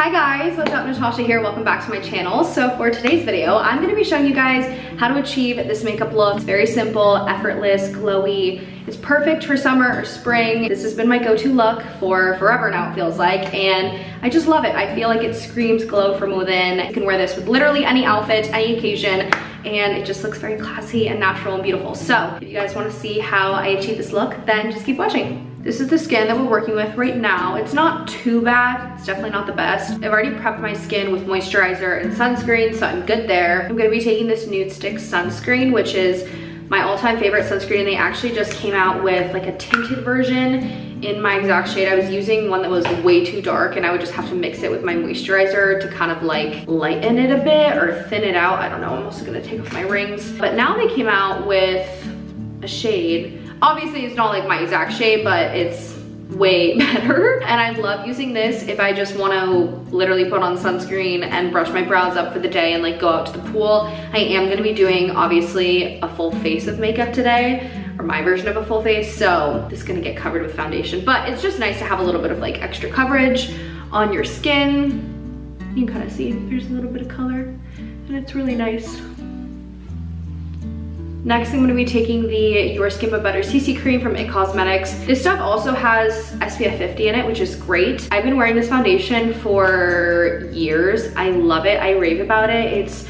Hi guys, what's up? Natasha here. Welcome back to my channel. So for today's video, I'm going to be showing you guys how to achieve this makeup look. It's very simple, effortless, glowy. It's perfect for summer or spring. This has been my go-to look for forever now, it feels like, and I just love it. I feel like it screams glow from within. You can wear this with literally any outfit, any occasion, and it just looks very classy and natural and beautiful. So if you guys want to see how I achieve this look, then just keep watching. This is the skin that we're working with right now. It's not too bad. It's definitely not the best. I've already prepped my skin with moisturizer and sunscreen, so I'm good there. I'm gonna be taking this Nudestix sunscreen, which is my all-time favorite sunscreen. They actually just came out with like a tinted version in my exact shade. I was using one that was way too dark, and I would just have to mix it with my moisturizer to kind of like lighten it a bit or thin it out. I don't know, I'm also gonna take off my rings. But now they came out with a shade. Obviously it's not like my exact shade, but it's way better. And I love using this if I just want to literally put on sunscreen and brush my brows up for the day and like go out to the pool. I am going to be doing obviously a full face of makeup today, or my version of a full face, so this is going to get covered with foundation. But it's just nice to have a little bit of like extra coverage on your skin. You can kind of see there's a little bit of color, and it's really nice. Next, I'm going to be taking the Your Skin But Better CC cream from It Cosmetics. This stuff also has SPF 50 in it, which is great. I've been wearing this foundation for years. I love it. I rave about it. It's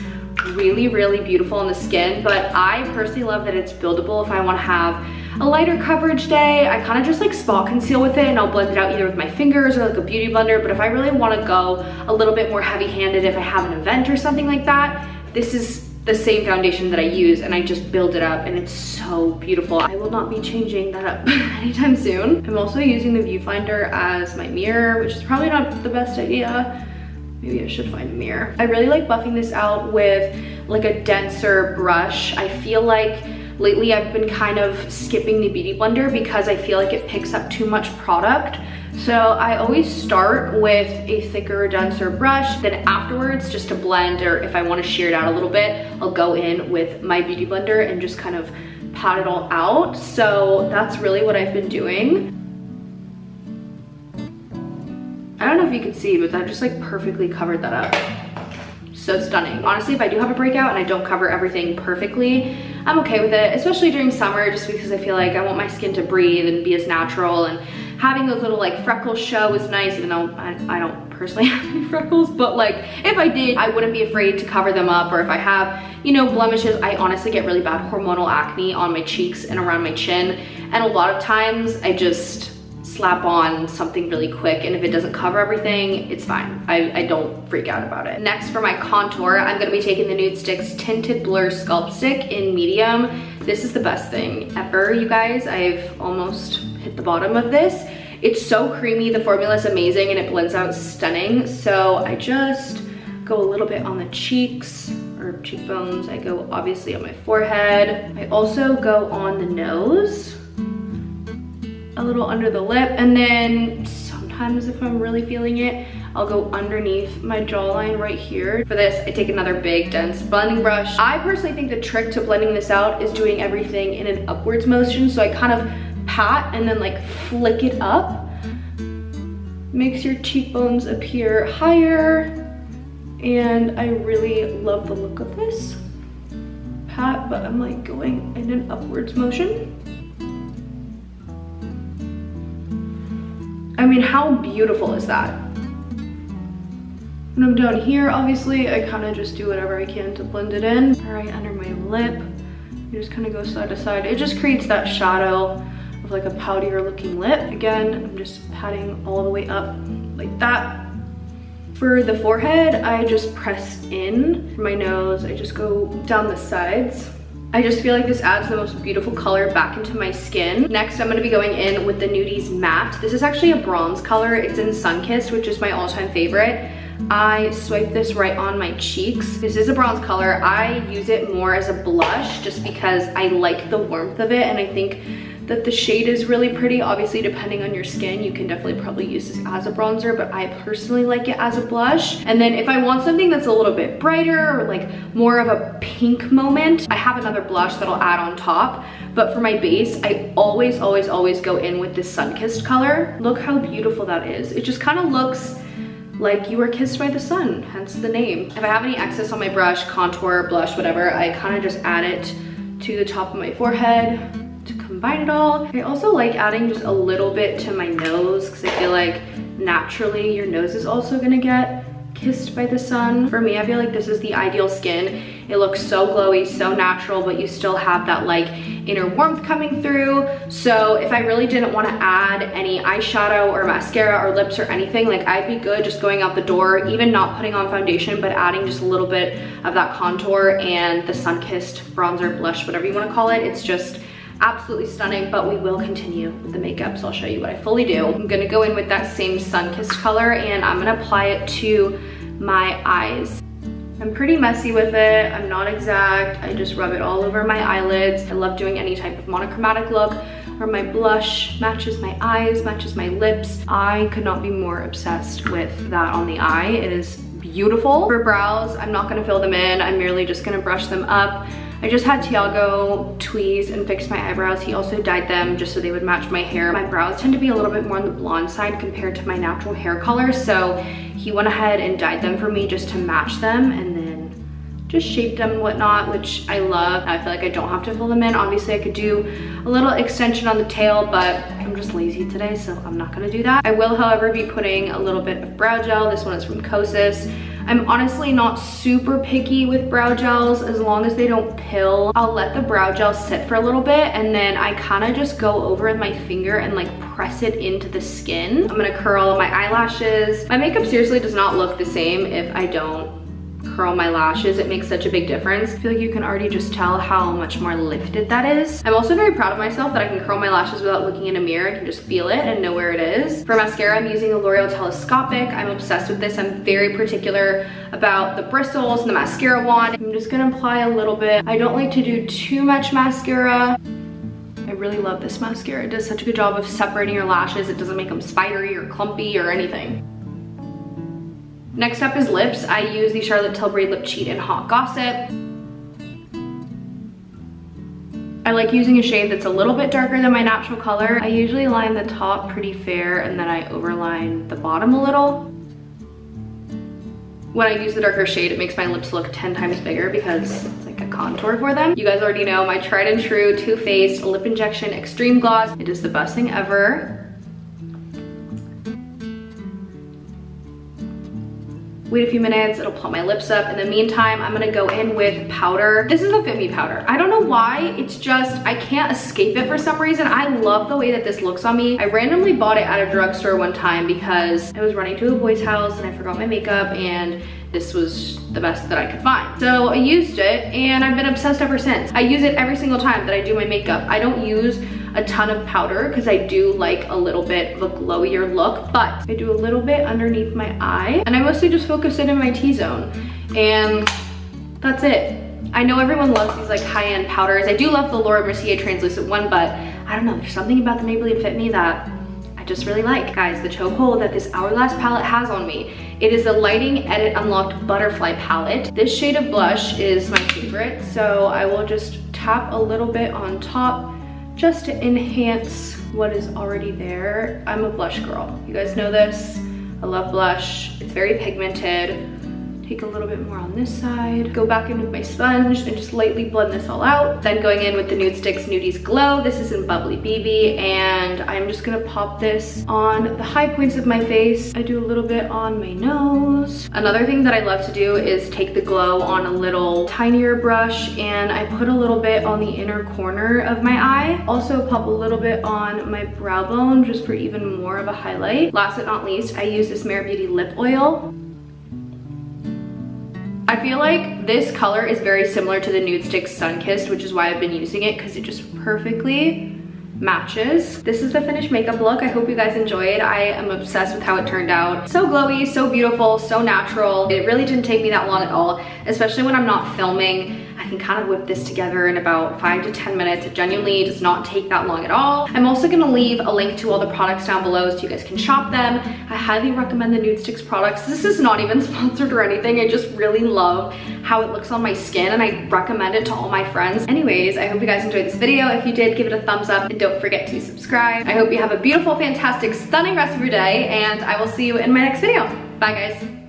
really, really beautiful on the skin, but I personally love that it's buildable if I want to have a lighter coverage day. I kind of just like spot conceal with it, and I'll blend it out either with my fingers or like a beauty blender. But if I really want to go a little bit more heavy-handed, if I have an event or something like that, this is the same foundation that I use, and I just build it up, and it's so beautiful. I will not be changing that up anytime soon. I'm also using the viewfinder as my mirror, which is probably not the best idea. Maybe I should find a mirror. I really like buffing this out with like a denser brush. I feel like lately I've been kind of skipping the beauty blender because I feel like it picks up too much product. So I always start with a thicker, denser brush, then afterwards, just to blend, or if I want to shear it out a little bit, I'll go in with my beauty blender and just kind of pat it all out. So that's really what I've been doing. I don't know if you can see, but that just like perfectly covered that up. So stunning. Honestly, if I do have a breakout and I don't cover everything perfectly, I'm okay with it, especially during summer, just because I feel like I want my skin to breathe and be as natural, and having those little like freckles show is nice, even though I don't personally have any freckles, but like if I did, I wouldn't be afraid to cover them up. Or if I have, you know, blemishes, I honestly get really bad hormonal acne on my cheeks and around my chin, and a lot of times I just slap on something really quick, and if it doesn't cover everything, it's fine. I don't freak out about it. Next, for my contour, I'm gonna be taking the Nudestix Tinted Blur Sculpt Stick in medium. This is the best thing ever, you guys. I've almost hit the bottom of this. It's so creamy, the formula is amazing, and it blends out stunning. So I just go a little bit on the cheeks or cheekbones. I go obviously on my forehead. I also go on the nose, a little under the lip, and then sometimes if I'm really feeling it, I'll go underneath my jawline right here. For this, I take another big, dense blending brush. I personally think the trick to blending this out is doing everything in an upwards motion. So I kind of pat and then like flick it up. Makes your cheekbones appear higher, and I really love the look of this. Pat, but I'm like going in an upwards motion. I mean, how beautiful is that? When I'm down here, obviously, I kind of just do whatever I can to blend it in. Right under my lip, you just kind of go side to side. It just creates that shadow of like a powdier looking lip. Again, I'm just patting all the way up like that. For the forehead, I just press in. For my nose, I just go down the sides. I just feel like this adds the most beautiful color back into my skin. Next, I'm gonna be going in with the Nudies Matte. This is actually a bronze color. It's in Sunkissed, which is my all-time favorite. I swipe this right on my cheeks. This is a bronze color. I use it more as a blush just because I like the warmth of it, and I think that the shade is really pretty. Obviously, depending on your skin, you can definitely probably use this as a bronzer, but I personally like it as a blush. And then if I want something that's a little bit brighter or like more of a pink moment, I have another blush that I'll add on top. But for my base, I always go in with this Sunkissed color. Look how beautiful that is. It just kind of looks like you were kissed by the sun, hence the name. If I have any excess on my brush, contour, blush, whatever, I kind of just add it to the top of my forehead to combine it all. I also like adding just a little bit to my nose because I feel like naturally your nose is also gonna get kissed by the sun. For me, I feel like this is the ideal skin. It looks so glowy, so natural, but you still have that like inner warmth coming through. So if I really didn't want to add any eyeshadow or mascara or lips or anything, like I'd be good just going out the door, even not putting on foundation, but adding just a little bit of that contour and the Sunkissed bronzer, blush, whatever you want to call it. It's just absolutely stunning, but we will continue with the makeup, so I'll show you what I fully do. I'm gonna go in with that same Sunkissed color and I'm gonna apply it to my eyes. I'm pretty messy with it. I'm not exact. I just rub it all over my eyelids. I love doing any type of monochromatic look where my blush matches my eyes, matches my lips. I could not be more obsessed with that on the eye. It is beautiful. For brows, I'm not gonna fill them in. I'm merely just gonna brush them up. I just had Tiago tweeze and fix my eyebrows. He also dyed them just so they would match my hair. My brows tend to be a little bit more on the blonde side compared to my natural hair color, so he went ahead and dyed them for me just to match them and then just shaped them and whatnot, which I love. I feel like I don't have to fill them in. Obviously I could do a little extension on the tail, but I'm just lazy today, so I'm not gonna do that. I will, however, be putting a little bit of brow gel. This one is from Kosas. I'm honestly not super picky with brow gels as long as they don't pill. I'll let the brow gel sit for a little bit and then I kind of just go over with my finger and like press it into the skin. I'm gonna curl my eyelashes. My makeup seriously does not look the same if I don't curl my lashes. It makes such a big difference. I feel like you can already just tell how much more lifted that is. I'm also very proud of myself that I can curl my lashes without looking in a mirror. I can just feel it and know where it is. For mascara, I'm using the Loreal Telescopic. I'm obsessed with this. I'm very particular about the bristles and the mascara wand. I'm just gonna apply a little bit. I don't like to do too much mascara. I really love this mascara. It does such a good job of separating your lashes. It doesn't make them spidery or clumpy or anything. Next up is lips. I use the Charlotte Tilbury Lip Cheat in Hot Gossip. I like using a shade that's a little bit darker than my natural color. I usually line the top pretty fair and then I overline the bottom a little. When I use the darker shade, it makes my lips look 10 times bigger because it's like a contour for them. You guys already know my tried and true Too Faced Lip Injection Extreme Gloss. It is the best thing ever. Wait a few minutes, it'll plump my lips up. In the meantime, I'm gonna go in with powder. This is the Fit Me Powder. I don't know why, it's just, I can't escape it for some reason. I love the way that this looks on me. I randomly bought it at a drugstore one time because I was running to a boy's house and I forgot my makeup and this was the best that I could find. So I used it and I've been obsessed ever since. I use it every single time that I do my makeup. I don't use a ton of powder because I do like a little bit of a glowier look, but I do a little bit underneath my eye and I mostly just focus it in my T-zone and that's it. I know everyone loves these like high-end powders. I do love the Laura Mercier translucent one, but I don't know, there's something about the Maybelline Fit Me that I just really like. Guys, the chokehold that this Hourglass palette has on me, it is a Lighting Edit Unlocked Butterfly palette. This shade of blush is my favorite, so I will just tap a little bit on top just to enhance what is already there. I'm a blush girl. You guys know this. I love blush. It's very pigmented. Take a little bit more on this side. Go back in with my sponge and just lightly blend this all out. Then going in with the Nudestix Nudies Glow. This is in Bubbly Bebe, and I'm just gonna pop this on the high points of my face. I do a little bit on my nose. Another thing that I love to do is take the glow on a little tinier brush and I put a little bit on the inner corner of my eye. Also pop a little bit on my brow bone just for even more of a highlight. Last but not least, I use this Mere Beauty lip oil. I feel like this color is very similar to the Nudestix Sunkissed, which is why I've been using it because it just perfectly matches. This is the finished makeup look. I hope you guys enjoyed. I am obsessed with how it turned out. So glowy, so beautiful, so natural. It really didn't take me that long at all, especially when I'm not filming. I can kind of whip this together in about 5 to 10 minutes. It genuinely does not take that long at all. I'm also gonna leave a link to all the products down below so you guys can shop them. I highly recommend the Nudestix products. This is not even sponsored or anything. I just really love how it looks on my skin and I recommend it to all my friends. Anyways, I hope you guys enjoyed this video. If you did, give it a thumbs up and don't forget to subscribe. I hope you have a beautiful, fantastic, stunning rest of your day and I will see you in my next video. Bye guys.